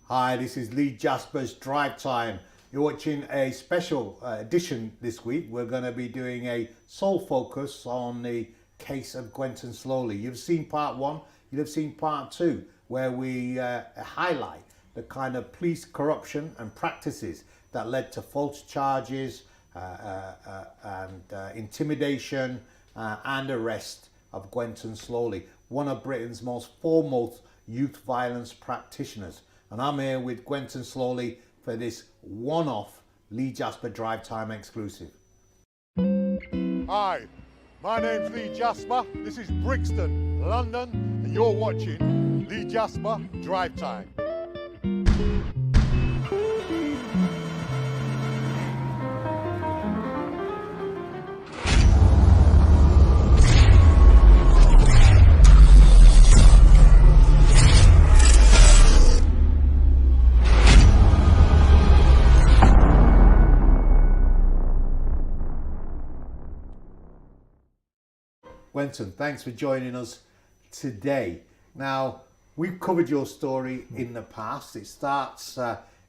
Hi, this is Lee Jasper's Drive Time. You're watching a special edition this week. We're going to be doing a sole focus on the case of Gwenton Slowly. You've seen part one, you've seen part two, where we highlight the kind of police corruption and practices that led to false charges and intimidation and arrest of Gwenton Slowly, one of Britain's most foremost youth violence practitioners. And I'm here with Gwenton Slowly for this one-off Lee Jasper Drive Time exclusive. Hi, my name's Lee Jasper. This is Brixton, London, and you're watching Lee Jasper Drive Time. Gwenton, thanks for joining us today. Now, we've covered your story in the past. It starts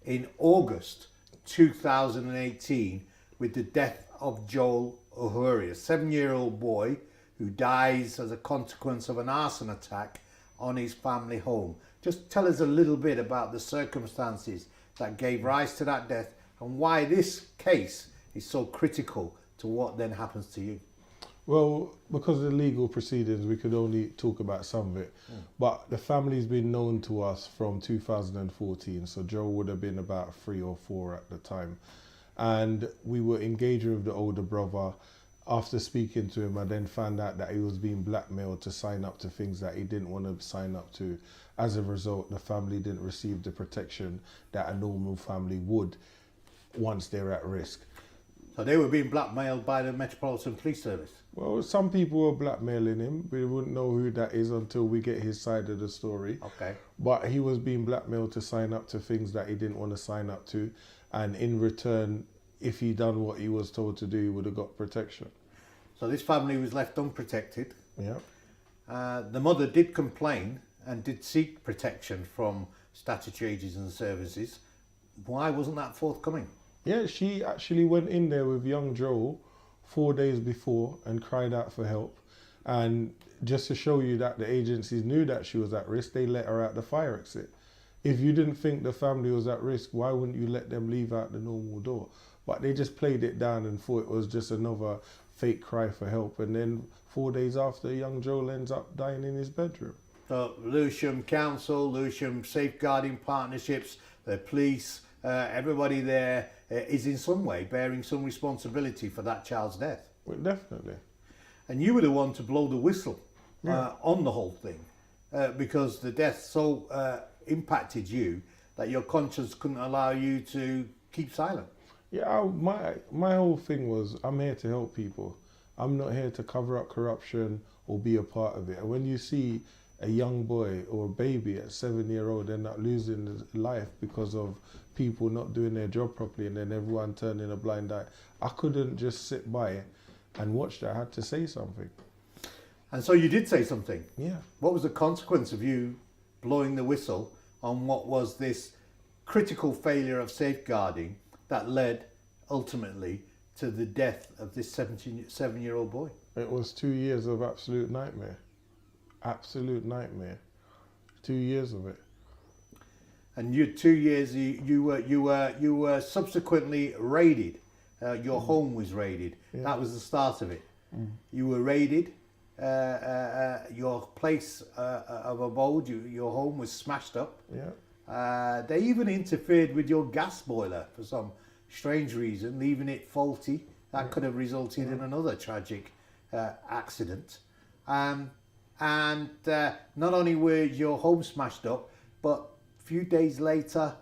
in August 2018 with the death of Joel Uhuri, a 7-year-old boy who dies as a consequence of an arson attack on his family home. Just tell us a little bit about the circumstances that gave rise to that death and why this case is so critical to what then happens to you. Well, because of the legal proceedings, we could only talk about some of it. But the family's been known to us from 2014, so Joe would have been about 3 or 4 at the time. And we were engaging with the older brother. After speaking to him, I then found out that he was being blackmailed to sign up to things that he didn't want to sign up to. As a result, the family didn't receive the protection that a normal family would once they're at risk. So they were being blackmailed by the Metropolitan Police Service? Well, some people were blackmailing him. We wouldn't know who that is until we get his side of the story. Okay. But he was being blackmailed to sign up to things that he didn't want to sign up to. And in return, if he done what he was told to do, he would have got protection. So this family was left unprotected. Yeah. The mother did complain and did seek protection from statutory agencies and services. Why wasn't that forthcoming? Yeah, she actually went in there with young Joel 4 days before and cried out for help. And just to show you that the agencies knew that she was at risk, they let her out the fire exit. If you didn't think the family was at risk, why wouldn't you let them leave out the normal door? But they just played it down and thought it was just another fake cry for help. And then 4 days after, young Joel ends up dying in his bedroom. So Lewisham Council, Lewisham Safeguarding Partnerships, the police, everybody there is in some way bearing some responsibility for that child's death. Well, definitely. And you were the one to blow the whistle on the whole thing because the death so impacted you that your conscience couldn't allow you to keep silent. Yeah, my whole thing was, I'm here to help people. I'm not here to cover up corruption or be a part of it. And when you see a young boy or a baby at 7-year-old end up losing his life because of people not doing their job properly and then everyone turning a blind eye, I couldn't just sit by and watch that. I had to say something. And so you did say something. Yeah. What was the consequence of you blowing the whistle on what was this critical failure of safeguarding that led ultimately to the death of this 7-year-old boy? It was 2 years of absolute nightmare. Absolute nightmare. 2 years of it. And you 2 years you were subsequently raided. Your home was raided. Yeah. That was the start of it. You were raided. Your place of abode, your home was smashed up. Yeah. They even interfered with your gas boiler for some strange reason, leaving it faulty. That could have resulted in another tragic accident. And not only were your home smashed up, but a few days later,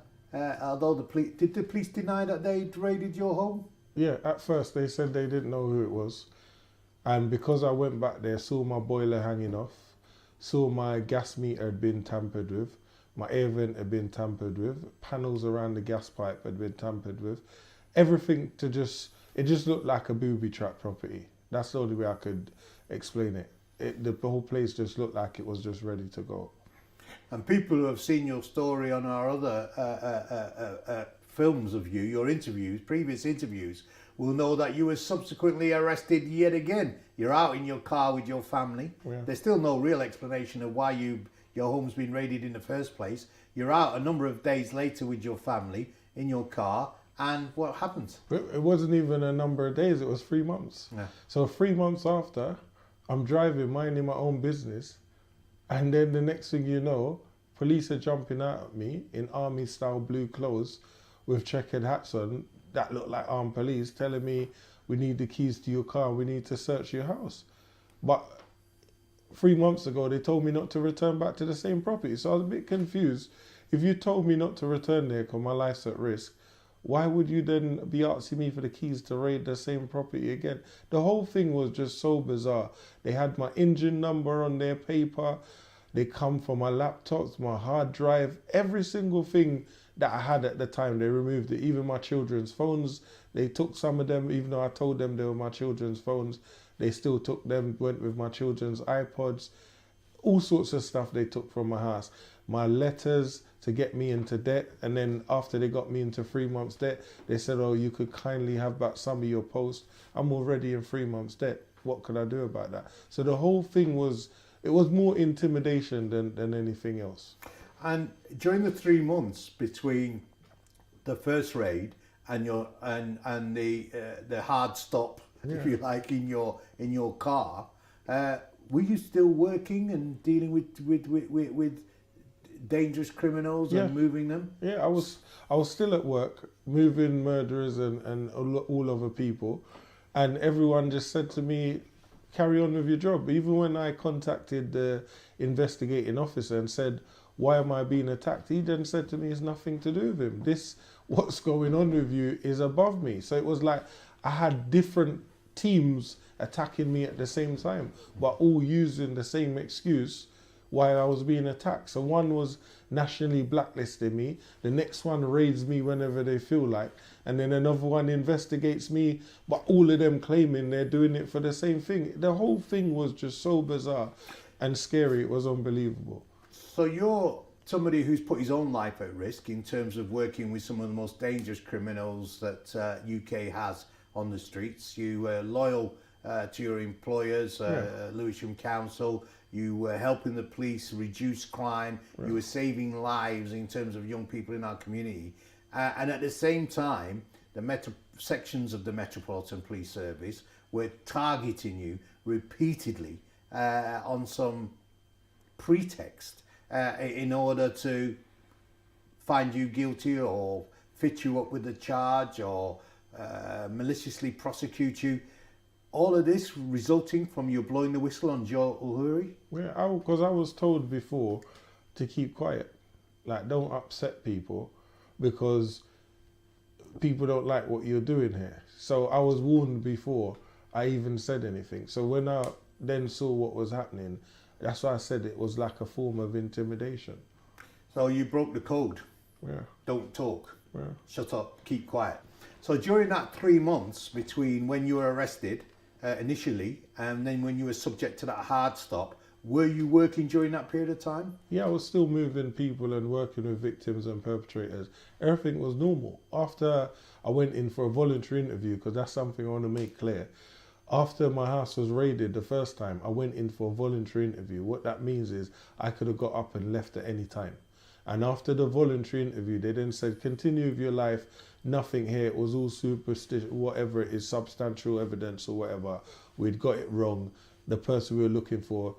although did the police deny that they'd raided your home? Yeah, at first they said they didn't know who it was. And because I went back there, saw my boiler hanging off, saw my gas meter had been tampered with, my air vent had been tampered with, panels around the gas pipe had been tampered with, everything it just looked like a booby trap property. That's the only way I could explain it. The whole place just looked like it was just ready to go. And people who have seen your story on our other films of you, your interviews, previous interviews, will know that you were subsequently arrested yet again. You're out in your car with your family. Yeah. There's still no real explanation of why your home's been raided in the first place. You're out a number of days later with your family in your car, and what happens? It wasn't even a number of days, it was 3 months. Yeah. So 3 months after, I'm driving, minding my own business, and then the next thing you know, police are jumping out at me in army-style blue clothes with checkered hats on that look like armed police, telling me, we need the keys to your car, we need to search your house. But 3 months ago, they told me not to return back to the same property. So I was a bit confused. If you told me not to return there because my life's at risk, why would you then be asking me for the keys to raid the same property again? The whole thing was just so bizarre. They had my engine number on their paper. They come for my laptops, my hard drive, every single thing that I had at the time, they removed it. Even my children's phones, they took some of them, even though I told them they were my children's phones, they still took them, went with my children's iPods, all sorts of stuff they took from my house. My letters to get me into debt, and then after they got me into 3 months debt, they said, oh, you could kindly have back some of your posts. I'm already in 3 months debt. What could I do about that? So the whole thing was, it was more intimidation than anything else. And during the 3 months between the first raid and your and the hard stop, if you like, in your car, were you still working and dealing with dangerous criminals and moving them? Yeah, I was still at work, moving murderers and all other people, and everyone just said to me, carry on with your job. Even when I contacted the investigating officer and said, why am I being attacked? He then said to me, it's nothing to do with him. What's going on with you is above me. So it was like I had different teams attacking me at the same time, but all using the same excuse why I was being attacked. So one was nationally blacklisting me, the next one raids me whenever they feel like, and then another one investigates me, but all of them claiming they're doing it for the same thing. The whole thing was just so bizarre and scary, it was unbelievable. So you're somebody who's put his own life at risk in terms of working with some of the most dangerous criminals that UK has on the streets. You were loyal to your employers, Lewisham Council. You were helping the police reduce crime. You were saving lives in terms of young people in our community. And at the same time, the sections of the Metropolitan Police Service were targeting you repeatedly on some pretext in order to find you guilty or fit you up with a charge or maliciously prosecute you. All of this resulting from you blowing the whistle on Joe Uhuri? Yeah, because I was told before to keep quiet. Like, don't upset people because people don't like what you're doing here. So I was warned before I even said anything. So when I then saw what was happening, that's why I said it was like a form of intimidation. So you broke the code. Yeah. Don't talk. Yeah. Shut up. Keep quiet. So during that 3 months between when you were arrested initially and then when you were subject to that hard stop, were you working during that period of time? Yeah, I was still moving people and working with victims and perpetrators. Everything was normal. After I went in for a voluntary interview, because that's something I want to make clear. After my house was raided the first time, I went in for a voluntary interview. What that means is I could have got up and left at any time. And after the voluntary interview, they then said, continue with your life. Nothing here. It was all superstition, whatever it is, substantial evidence or whatever. We'd got it wrong. The person we were looking for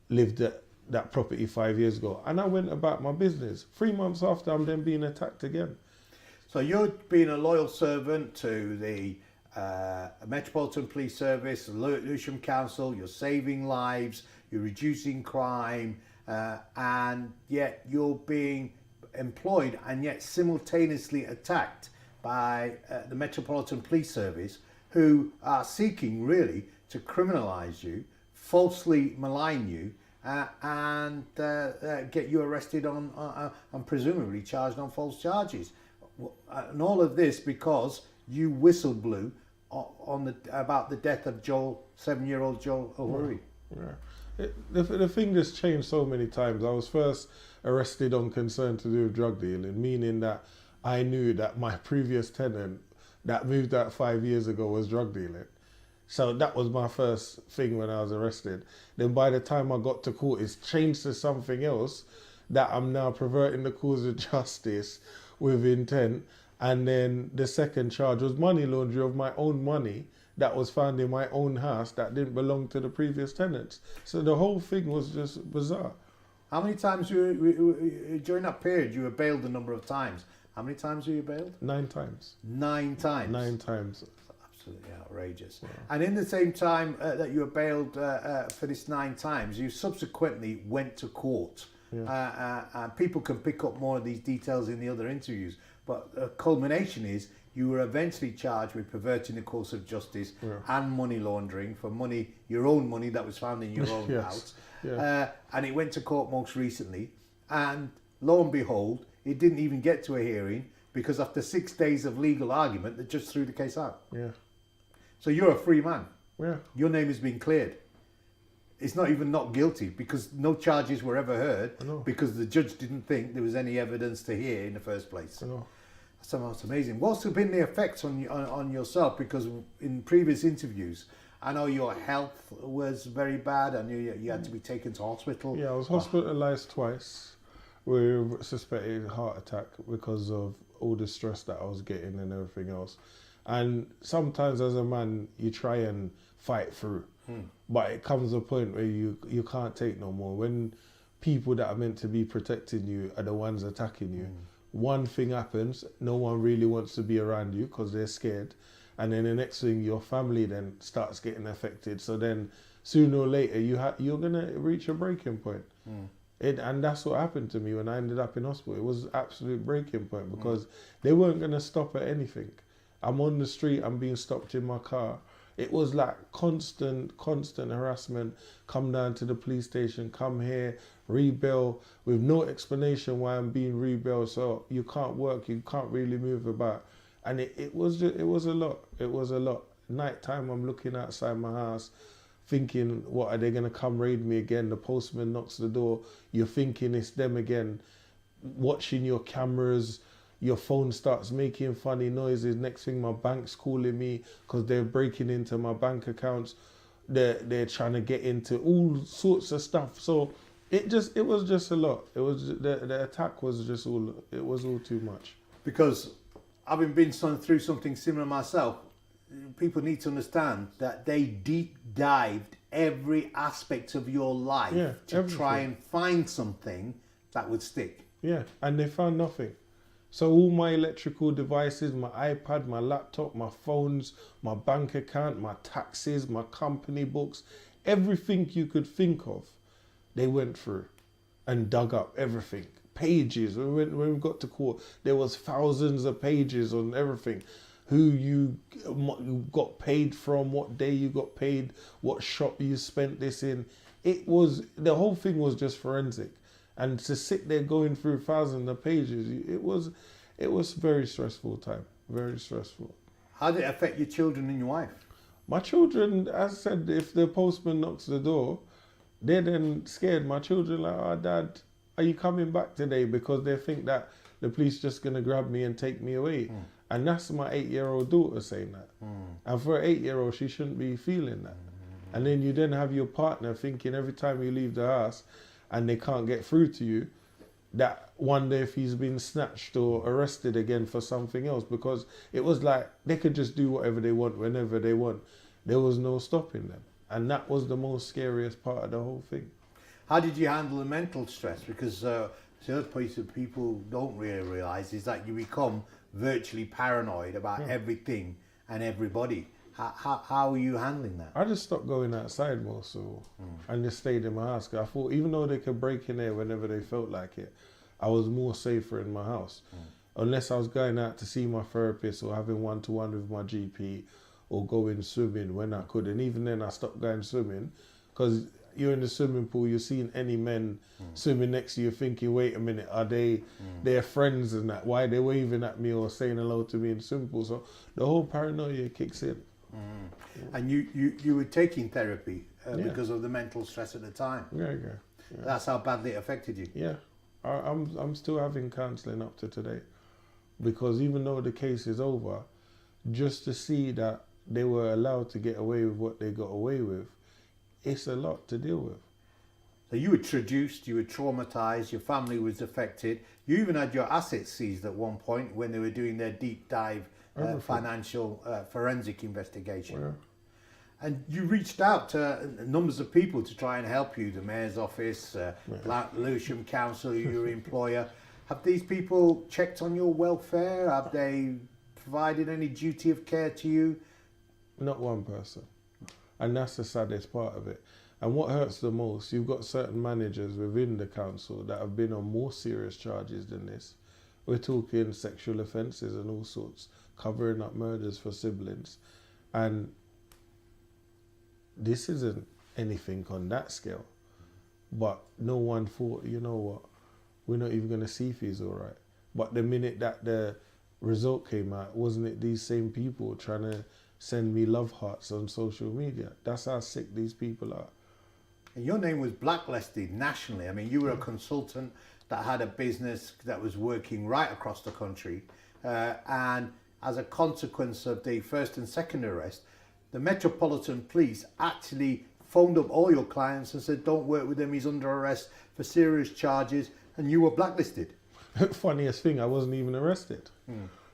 lived at that property 5 years ago. And I went about my business. 3 months after, I'm then being attacked again. So you're being a loyal servant to the Metropolitan Police Service, Lewisham Council, you're saving lives, you're reducing crime, and yet you're being employed and yet simultaneously attacked by the Metropolitan Police Service, who are seeking really to criminalise you, falsely malign you, and get you arrested on and presumably charged on false charges. And all of this because you whistle blew about the death of 7-year-old Joel Uhuri. Yeah. The thing that's changed so many times. I was first arrested on concern to do with drug dealing, meaning that I knew that my previous tenant that moved out 5 years ago was drug dealing. So that was my first thing when I was arrested. Then by the time I got to court, it's changed to something else, that I'm now perverting the cause of justice with intent. And then the second charge was money laundering of my own money that was found in my own house that didn't belong to the previous tenants. So the whole thing was just bizarre. How many times during that period you were bailed a number of times? How many times were you bailed? 9 times. 9 times. 9 times. Absolutely outrageous. Wow. And in the same time that you were bailed for this 9 times, you subsequently went to court. Yeah. And people can pick up more of these details in the other interviews. But the culmination is you were eventually charged with perverting the course of justice and money laundering for money, your own money that was found in your own house. Yeah. And it went to court most recently. And lo and behold, it didn't even get to a hearing because after 6 days of legal argument, they just threw the case out. Yeah. So you're a free man. Yeah. Your name has been cleared. It's not even not guilty because no charges were ever heard because the judge didn't think there was any evidence to hear in the first place. I know. That's amazing. What's been the effects on yourself? Because in previous interviews, I know your health was very bad. I knew you had to be taken to hospital. Yeah, I was hospitalised twice with suspected heart attack because of all the stress that I was getting and everything else. And sometimes as a man, you try and fight through. But it comes a point where you can't take no more. When people that are meant to be protecting you are the ones attacking you, one thing happens, no one really wants to be around you because they're scared. And then the next thing, your family then starts getting affected. So then sooner or later, you're going to reach a breaking point. And that's what happened to me when I ended up in hospital. It was an absolute breaking point because they weren't going to stop at anything. I'm on the street, I'm being stopped in my car. It was like constant harassment. Come down to the police station, come here, rebail, with no explanation why I'm being rebailed. So you can't work, you can't really move about. And it was a lot. It was a lot. Nighttime, I'm looking outside my house, thinking, what, are they going to come raid me again? The postman knocks the door. You're thinking it's them again. Watching your cameras, your phone starts making funny noises. Next thing, my bank's calling me because they're breaking into my bank accounts. They're trying to get into all sorts of stuff. So it was just a lot. It was the attack was just all too much. Because having been through something similar myself, people need to understand that they deep dived every aspect of your life to try and find something that would stick. Yeah, and they found nothing. So all my electrical devices, my iPad, my laptop, my phones, my bank account, my taxes, my company books, everything you could think of, they went through and dug up everything. Pages, when we got to court, there was thousands of pages on everything. Who you got paid from, what day you got paid, what shop you spent this in. The whole thing was just forensic. And to sit there going through thousands of pages, it was a very stressful time, very stressful. How did it affect your children and your wife? My children, as I said, if the postman knocks the door, they're then scared. My children like, oh, Dad, are you coming back today? Because they think that the police just going to grab me and take me away. And that's my 8-year-old daughter saying that. And for an 8-year-old, she shouldn't be feeling that. And then you then have your partner thinking every time you leave the house and they can't get through to you, that wonder if he's been snatched or arrested again for something else, because it was like they could just do whatever they want whenever they want. There was no stopping them. And that was the most scariest part of the whole thing. How did you handle the mental stress? Because the other piece that people don't really realise is that you become virtually paranoid about everything and everybody. How are you handling that? I just stopped going outside more so and just stayed in my house. 'Cause I thought even though they could break in there whenever they felt like it, I was more safer in my house. Unless I was going out to see my therapist or having one-to-one with my GP or going swimming when I could. And even then I stopped going swimming because you're in the swimming pool, you're seeing any men swimming next to you thinking, wait a minute, are they their friends and that? Why are they waving at me or saying hello to me in the swimming pool? So the whole paranoia kicks in. And you were taking therapy Yeah. because of the mental stress at the time. Yeah. That's how badly it affected you. Yeah, I'm still having counselling up to today, because even though the case is over, just to see that they were allowed to get away with what they got away with, it's a lot to deal with. So you were traduced, you were traumatized, your family was affected. You even had your assets seized at one point when they were doing their deep dive financial forensic investigation. Yeah. And you reached out to numbers of people to try and help you, the Mayor's Office, Lewisham Council, your employer. Have these people checked on your welfare? Have they provided any duty of care to you? Not one person. And that's the saddest part of it. And what hurts the most, you've got certain managers within the council that have been on more serious charges than this. We're talking sexual offences and all sorts, covering up murders for siblings. And this isn't anything on that scale. But no one thought, you know what, we're not even going to see if he's all right. But the minute that the result came out, wasn't it these same people trying to send me love hearts on social media? That's how sick these people are. And your name was blacklisted nationally. I mean, you were a consultant that had a business that was working right across the country. And as a consequence of the first and second arrest, the Metropolitan Police actually phoned up all your clients and said, don't work with him, he's under arrest for serious charges, and you were blacklisted. Funniest thing, I wasn't even arrested.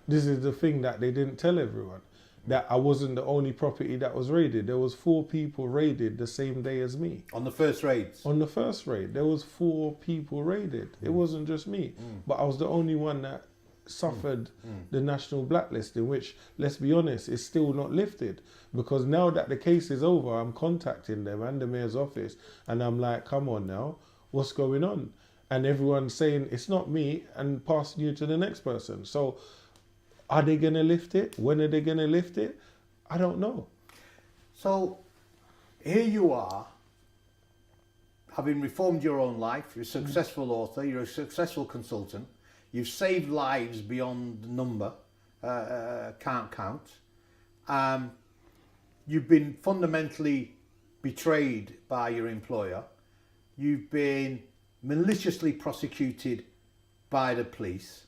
This is the thing that they didn't tell everyone, that I wasn't the only property that was raided. There was 4 people raided the same day as me. On the first raids? On the first raid, there was 4 people raided. It wasn't just me, but I was the only one that suffered the national blacklisting, which, let's be honest, is still not lifted. Because now that the case is over, I'm contacting them and the Mayor's Office, and I'm like, come on now, what's going on? And everyone's saying, it's not me, and passing you to the next person. So are they going to lift it? When are they going to lift it? I don't know. So here you are, having reformed your own life. You're a successful author, you're a successful consultant. You've saved lives beyond number, can't count. You've been fundamentally betrayed by your employer. You've been maliciously prosecuted by the police.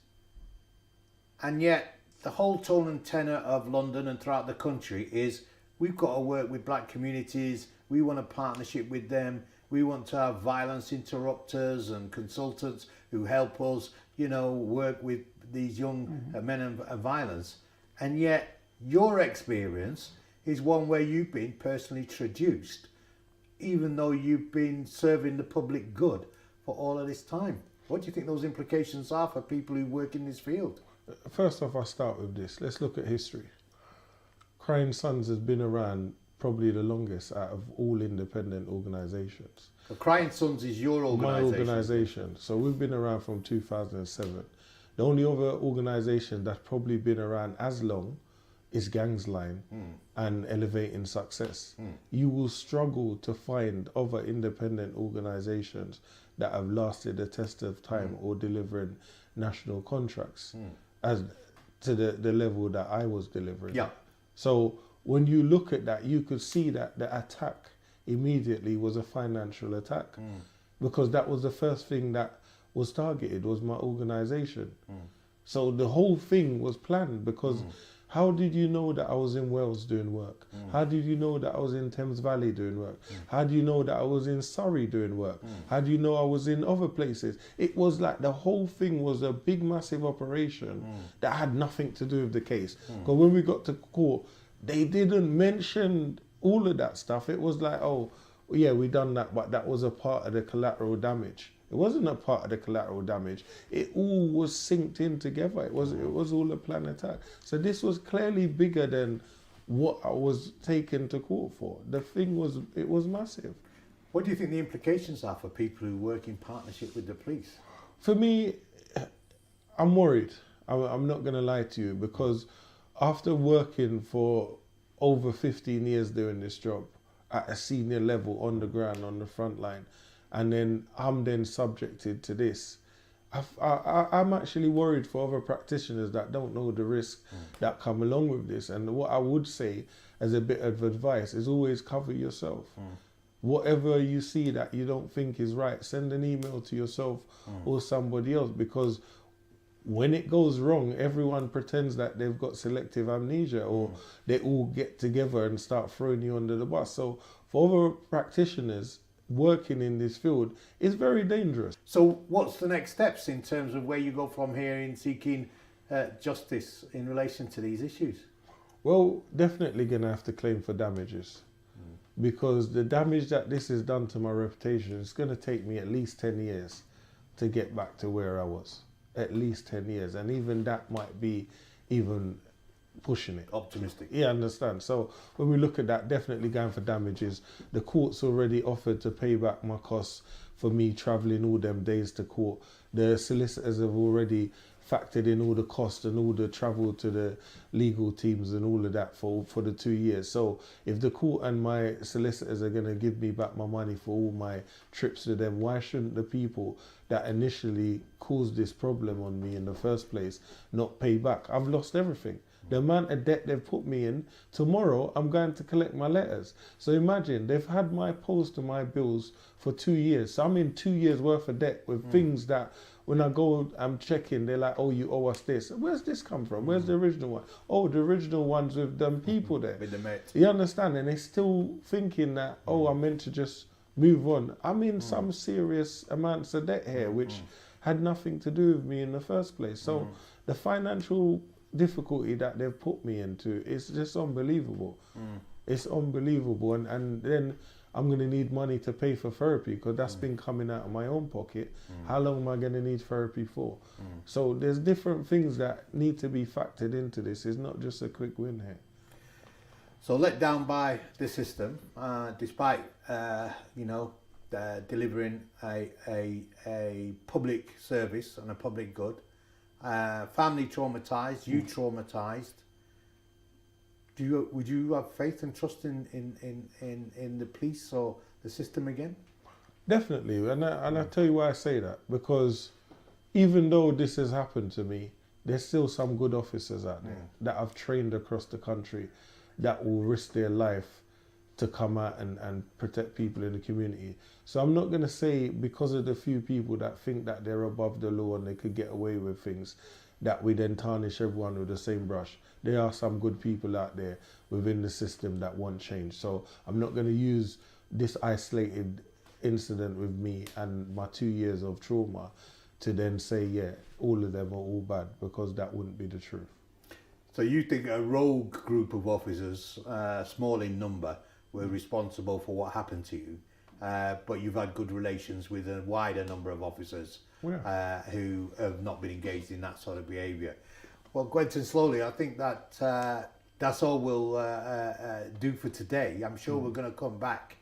And yet the whole tone and tenor of London and throughout the country is, we've got to work with black communities, we want a partnership with them, we want to have violence interrupters and consultants who help us, you know, work with these young men of violence. And yet your experience is one where you've been personally traduced, even though you've been serving the public good for all of this time. What do you think those implications are for people who work in this field? First off, I'll start with this. Let's look at history. Crying Sons has been around probably the longest out of all independent organisations. The Crying Sons is your organisation? My organisation. So we've been around from 2007. The only other organisation that's probably been around as long is Gangs Line and Elevating Success. You will struggle to find other independent organisations that have lasted the test of time or delivering national contracts as to the level that I was delivering. Yeah. So when you look at that, you could see that the attack immediately was a financial attack, because that was the first thing that was targeted, was my organisation. So the whole thing was planned, because how did you know that I was in Wales doing work? How did you know that I was in Thames Valley doing work? How do you know that I was in Surrey doing work? How do you know I was in other places? It was like the whole thing was a big, massive operation that had nothing to do with the case. Because when we got to court, they didn't mention all of that stuff. It was like, oh, yeah, we done that, but that was a part of the collateral damage. It wasn't a part of the collateral damage. It all was synced in together. It was all a planned attack. So this was clearly bigger than what I was taken to court for. The thing was, it was massive. What do you think the implications are for people who work in partnership with the police? For me, I'm worried. I'm not going to lie to you, because after working for over 15 years doing this job at a senior level on the ground, on the front line, and then I'm then subjected to this, I'm actually worried for other practitioners that don't know the risk that come along with this. And what I would say, as a bit of advice is always cover yourself. Whatever you see that you don't think is right, send an email to yourself or somebody else, because when it goes wrong, everyone pretends that they've got selective amnesia, or they all get together and start throwing you under the bus. So for other practitioners working in this field, it's very dangerous. So what's the next steps in terms of where you go from here in seeking justice in relation to these issues? Well, definitely going to have to claim for damages, because the damage that this has done to my reputation, it's going to take me at least 10 years to get back to where I was. At least 10 years. And even that might be even pushing it. Optimistic. Yeah, I understand. So when we look at that, definitely going for damages. The court's already offered to pay back my costs for me travelling all them days to court. The solicitors have already factored in all the costs and all the travel to the legal teams and all of that for the 2 years. So if the court and my solicitors are going to give me back my money for all my trips to them, why shouldn't the people that initially caused this problem on me in the first place not pay back? I've lost everything. The amount of debt they've put me in, tomorrow I'm going to collect my letters. So imagine, they've had my post and my bills for 2 years. So I'm in 2 years worth of debt with things that when I go, I'm checking, they're like, oh, you owe us this. Where's this come from? Where's the original one? Oh, the original one's with them people there. With the mates. You understand? And they're still thinking that, oh, I'm meant to just move on. I'm in some serious amounts of debt here, which had nothing to do with me in the first place. So the financial difficulty that they've put me into is just unbelievable. It's unbelievable. And then I'm going to need money to pay for therapy, because that's been coming out of my own pocket. How long am I going to need therapy for? So there's different things that need to be factored into this. It's not just a quick win here. So let down by the system, despite delivering a public service and a public good. Family traumatized, you traumatized. Would you have faith and trust in the police or the system again? Definitely, and I tell you why I say that, because even though this has happened to me, there's still some good officers out there that I've trained across the country that will risk their life to come out and protect people in the community. So I'm not going to say, because of the few people that think that they're above the law and they could get away with things, that we then tarnish everyone with the same brush. There are some good people out there within the system that want change. So I'm not going to use this isolated incident with me and my 2 years of trauma to then say, yeah, all of them are all bad, because that wouldn't be the truth. So you think a rogue group of officers, small in number, were responsible for what happened to you, but you've had good relations with a wider number of officers who have not been engaged in that sort of behaviour. Well, Gwenton Slowly, I think that that's all we'll do for today. I'm sure we're going to come back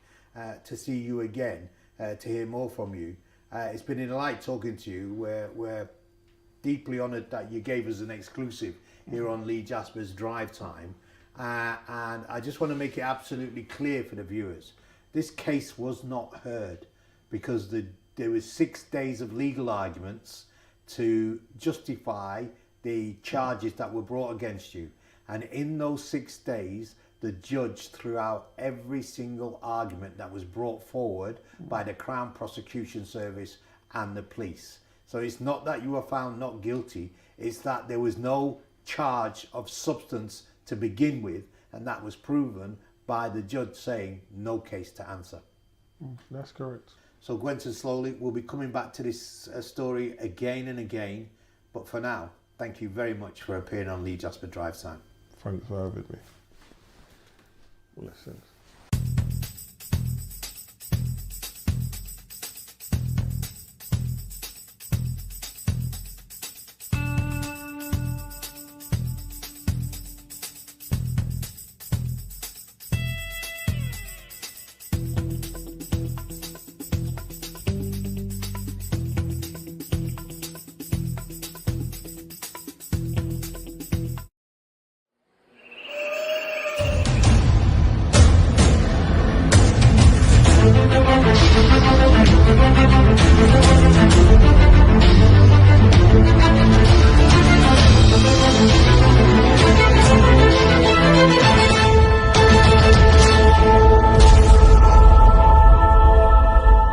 to see you again, to hear more from you. It's been a delight talking to you. We're deeply honoured that you gave us an exclusive here on Lee Jasper's Drive Time. And I just want to make it absolutely clear for the viewers, this case was not heard because there was 6 days of legal arguments to justify the charges that were brought against you. And in those 6 days, the judge threw out every single argument that was brought forward by the Crown Prosecution Service and the police. So it's not that you were found not guilty, it's that there was no charge of substance to begin with, and that was proven by the judge saying no case to answer. That's correct. So Gwenton Slowly will be coming back to this story again and again, but for now, thank you very much for appearing on Lee Jasper Drive Time. Thanks for having me. Blessings.